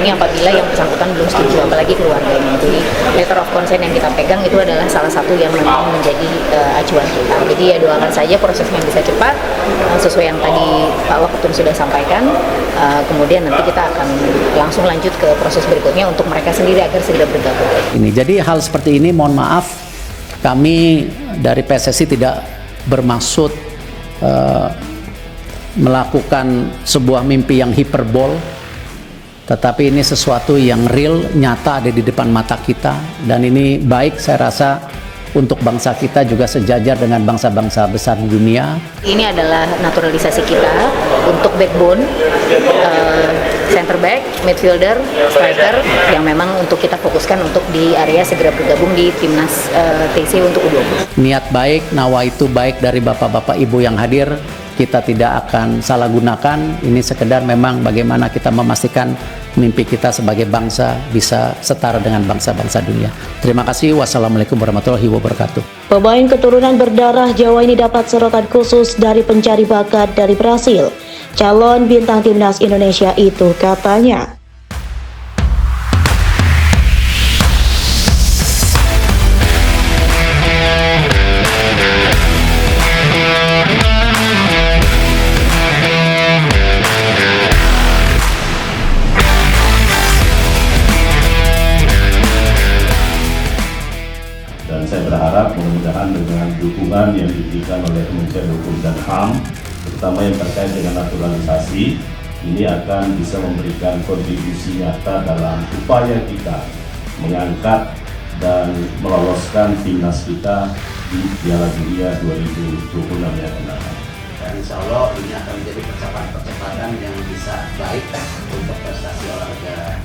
ini apabila yang bersangkutan belum setuju, apalagi keluarganya. Jadi letter of consent yang kita pegang itu adalah salah satu yang memang menjadi acuan kita. Jadi ya doakan saja prosesnya bisa cepat, sesuai yang tadi Pak Waketum sudah sampaikan. Kemudian nanti kita akan langsung lanjut ke proses berikutnya untuk mereka sendiri agar segera bergabung. Jadi hal seperti ini, mohon maaf, kami dari PSSI tidak bermaksud melakukan sebuah mimpi yang hiperbol, tetapi ini sesuatu yang real, nyata ada di depan mata kita, dan ini baik saya rasa untuk bangsa kita juga sejajar dengan bangsa-bangsa besar di dunia. Ini adalah naturalisasi kita untuk backbone, center back, midfielder, striker yang memang untuk kita fokuskan untuk di area segera bergabung di timnas TC untuk U20. Niat baik, nawa itu baik dari bapak-bapak ibu yang hadir, kita tidak akan salah gunakan. Ini sekedar memang bagaimana kita memastikan mimpi kita sebagai bangsa bisa setara dengan bangsa-bangsa dunia. Terima kasih. Wassalamualaikum warahmatullahi wabarakatuh. Pemain keturunan berdarah Jawa ini dapat sorotan khusus dari pencari bakat dari Brasil. Calon bintang timnas Indonesia itu katanya. Dan saya berharap mudah-mudahan dengan dukungan yang diberikan oleh Kementerian Hukum dan HAM, terutama yang terkait dengan naturalisasi, ini akan bisa memberikan kontribusi nyata dalam upaya kita mengangkat dan meloloskan timnas kita di Piala Dunia 2026 yang akan datang. Dan insya Allah ini akan menjadi percepatan yang bisa baik untuk prestasi olahraga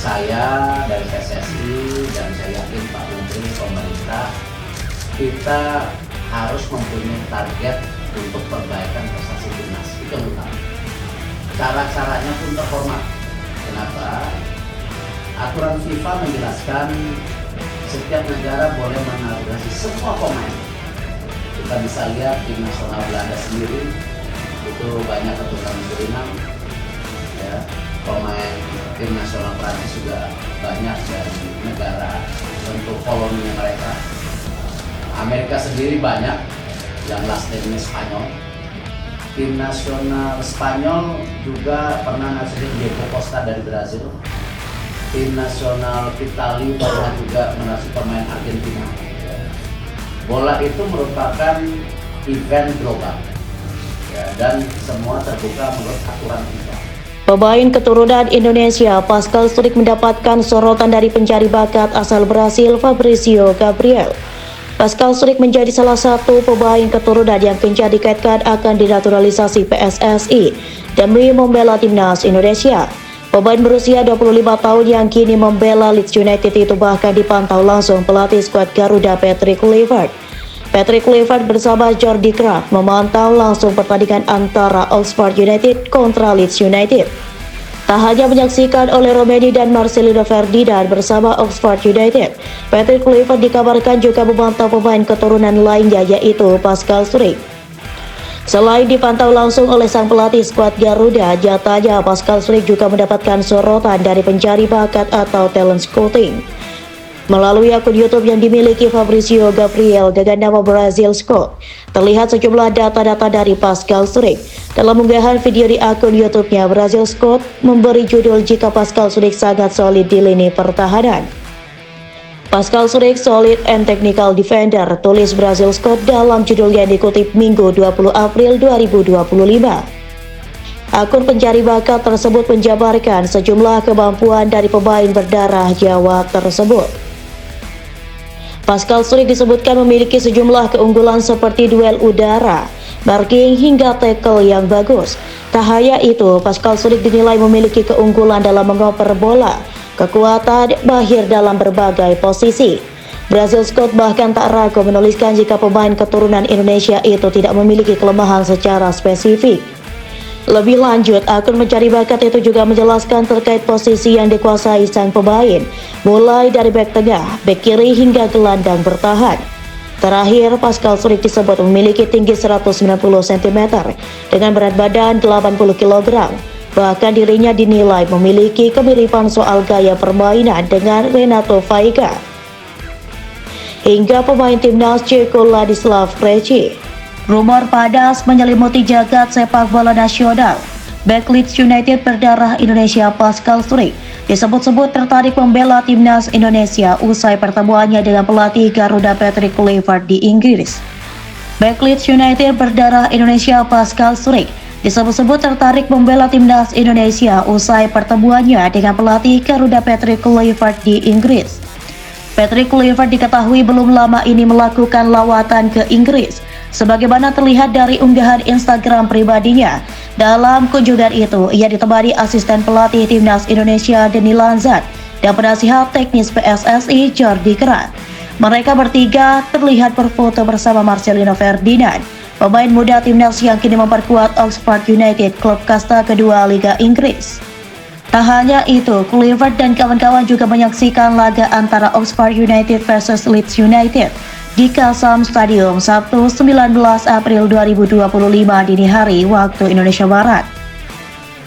saya dari PSSI, dan saya yakin Pak Menteri, pemerintah, kita harus mempunyai target untuk perbaikan prestasi timnas. Itu yang utama. Cara-caranya pun terhormat. Kenapa? Aturan FIFA menjelaskan setiap negara boleh menaturalisasi semua pemain. Kita bisa lihat tim nasional Belanda sendiri itu banyak keturunan Surinam, ya. Pemain tim nasional Prancis juga banyak dari negara bentuk koloninya mereka. Amerika sendiri banyak yang last name Spanyol. Tim nasional Spanyol juga pernah ngasihin Diego Costa dari Brazil. Tim nasional Italia pernah juga mengasih pemain Argentina. Bola itu merupakan event global, ya, dan semua terbuka menurut aturan FIFA. Pemain keturunan Indonesia Pascal Struijk mendapatkan sorotan dari pencari bakat asal Brasil Fabrício Gabriel. Pascal Struijk menjadi salah satu pemain keturunan yang kencang dikaitkan akan dinaturalisasi PSSI demi membela timnas Indonesia. Pemain berusia 25 tahun yang kini membela Leeds United itu bahkan dipantau langsung pelatih skuad Garuda Patrick Kluivert. Patrick Kluivert bersama Jordi Craft memantau langsung pertandingan antara Oxford United kontra Leeds United. Tak hanya menyaksikan oleh Romeni dan Marcelino Ferdinand bersama Oxford United, Patrick Kluivert dikabarkan juga memantau pemain keturunan lainnya yaitu Pascal Struijk. Selain dipantau langsung oleh sang pelatih skuad Garuda, nyatanya Pascal Struijk juga mendapatkan sorotan dari pencari bakat atau talent scouting. Melalui akun YouTube yang dimiliki Fabrício Gabriel dengan nama Brazil Scout, terlihat sejumlah data-data dari Pascal Struijk. Dalam unggahan video di akun YouTube-nya, Brazil Scout memberi judul "Jika Pascal Struijk sangat solid di lini pertahanan". Pascal Struijk solid and technical defender, tulis Brazil Scout dalam judul yang dikutip Minggu 20 April 2025. Akun pencari bakat tersebut menjabarkan sejumlah kemampuan dari pemain berdarah Jawa tersebut. Pascal Struijk disebutkan memiliki sejumlah keunggulan seperti duel udara, marking hingga tackle yang bagus. Tak hanya itu, Pascal Struijk dinilai memiliki keunggulan dalam mengoper bola, kekuatan mahir dalam berbagai posisi. Brazil Scout bahkan tak ragu menuliskan jika pemain keturunan Indonesia itu tidak memiliki kelemahan secara spesifik. Lebih lanjut, akun mencari bakat itu juga menjelaskan terkait posisi yang dikuasai sang pemain, mulai dari bek tengah, bek kiri hingga gelandang bertahan. Terakhir, Pascal Struijk disebut memiliki tinggi 190 cm dengan berat badan 80 kg. Bahkan dirinya dinilai memiliki kemiripan soal gaya permainan dengan Renato Vaiga. Hingga pemain timnas Ceko Ladislav Krejci. Rumor panas menyelimuti jagat sepak bola nasional. Bek Leeds United berdarah Indonesia Pascal Struijk disebut-sebut tertarik membela timnas Indonesia usai pertemuannya dengan pelatih Garuda Patrick Kluivert di Inggris. Bek Leeds United berdarah Indonesia Pascal Struijk disebut-sebut tertarik membela timnas Indonesia usai pertemuannya dengan pelatih Garuda Patrick Kluivert di Inggris. Patrick Kluivert diketahui belum lama ini melakukan lawatan ke Inggris, sebagaimana terlihat dari unggahan Instagram pribadinya. Dalam kunjungan itu, ia ditemani asisten pelatih timnas Indonesia Denny Lanzat dan penasihat teknis PSSI Jordi Kerat. Mereka bertiga terlihat berfoto bersama Marcelino Ferdinand, pemain muda timnas yang kini memperkuat Oxford United, klub kasta kedua Liga Inggris. Tak hanya itu, Kluivert dan kawan-kawan juga menyaksikan laga antara Oxford United versus Leeds United di Kasam Stadium Sabtu 19 April 2025 dini hari waktu Indonesia Barat.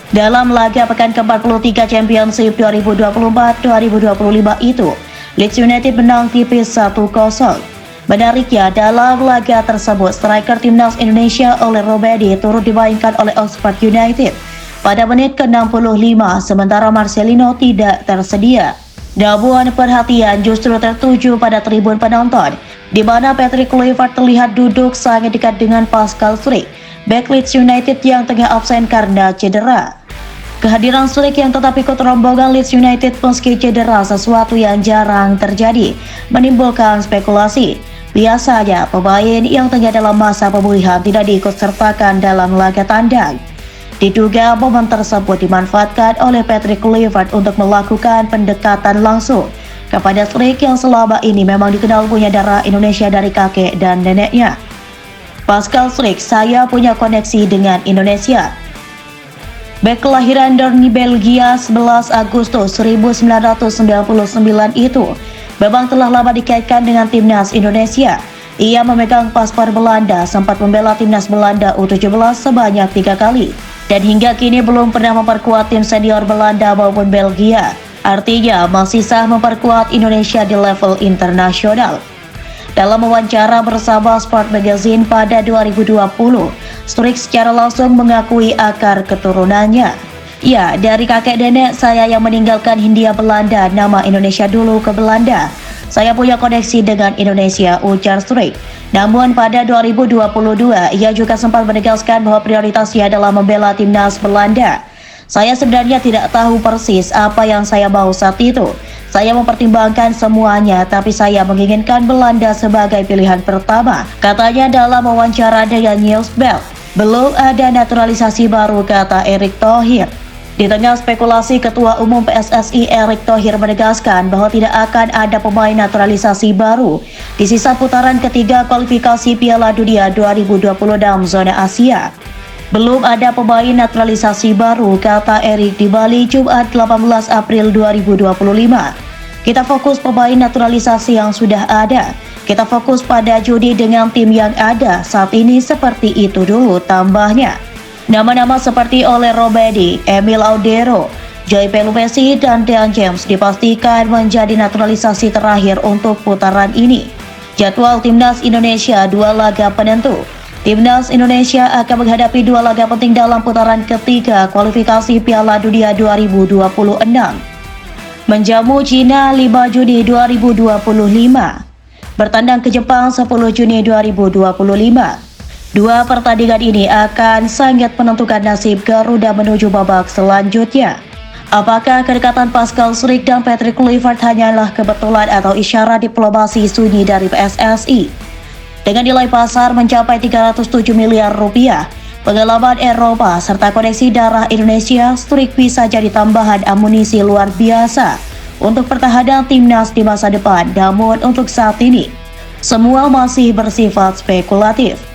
Dalam laga pekan ke-43 Championship 2024-2025 itu, Leeds United menang tipis 1-0. Menariknya, dalam laga tersebut, striker timnas Indonesia Ole Robedi turut dimainkan oleh Oxford United pada menit ke-65, sementara Marcelino tidak tersedia. Namun perhatian justru tertuju pada tribun penonton, di mana Patrick Kluivert terlihat duduk sangat dekat dengan Pascal Struijk, bek Leeds United yang tengah absen karena cedera. Kehadiran Struijk yang tetap ikut rombongan Leeds United meski cedera sesuatu yang jarang terjadi, menimbulkan spekulasi. Biasanya pemain yang tengah dalam masa pemulihan tidak diikutsertakan dalam laga tandang. Diduga momen tersebut dimanfaatkan oleh Patrick Kluivert untuk melakukan pendekatan langsung kepada Struijk yang selama ini memang dikenal punya darah Indonesia dari kakek dan neneknya. Pascal Struijk, saya punya koneksi dengan Indonesia. Bek kelahiran Doorn, Belgia 11 Agustus 1999 itu memang telah lama dikaitkan dengan timnas Indonesia. Ia memegang paspor Belanda, sempat membela timnas Belanda U17 sebanyak 3 kali, dan hingga kini belum pernah memperkuat tim senior Belanda maupun Belgia. Artinya masih sah memperkuat Indonesia di level internasional. Dalam wawancara bersama Sport Magazine pada 2020, Struijk secara langsung mengakui akar keturunannya. Ya, dari kakek nenek saya yang meninggalkan Hindia Belanda, nama Indonesia dulu ke Belanda. Saya punya koneksi dengan Indonesia, ujar Struijk. Namun pada 2022, ia juga sempat menegaskan bahwa prioritasnya adalah membela timnas Belanda. Saya sebenarnya tidak tahu persis apa yang saya mau saat itu. Saya mempertimbangkan semuanya, tapi saya menginginkan Belanda sebagai pilihan pertama, katanya dalam wawancara dengan Nieuwsblad. Belum ada naturalisasi baru, kata Erick Thohir. Di tengah spekulasi, Ketua Umum PSSI Erick Thohir menegaskan bahwa tidak akan ada pemain naturalisasi baru di sisa putaran ketiga kualifikasi Piala Dunia 2026 zona Asia. Belum ada pemain naturalisasi baru, kata Erick di Bali Jumat 18 April 2025. Kita fokus pemain naturalisasi yang sudah ada. Kita fokus pada judi dengan tim yang ada saat ini, seperti itu dulu, tambahnya. Nama-nama seperti Ole Robedi, Emil Audero, Joy Pelupesi, dan Dean James dipastikan menjadi naturalisasi terakhir untuk putaran ini. Jadwal timnas Indonesia 2 laga penentu. Timnas Indonesia akan menghadapi 2 laga penting dalam putaran ketiga kualifikasi Piala Dunia 2026. Menjamu Cina 5 Juni 2025. Bertandang ke Jepang 10 Juni 2025. 2 pertandingan ini akan sangat menentukan nasib Garuda menuju babak selanjutnya. Apakah kedekatan Pascal Struijk dan Patrick Kluivert hanyalah kebetulan atau isyarat diplomasi sunyi dari PSSI? Dengan nilai pasar mencapai 307 miliar rupiah, pengalaman Eropa, serta koneksi darah Indonesia, Struijk bisa jadi tambahan amunisi luar biasa untuk pertahanan timnas di masa depan. Namun untuk saat ini, semua masih bersifat spekulatif.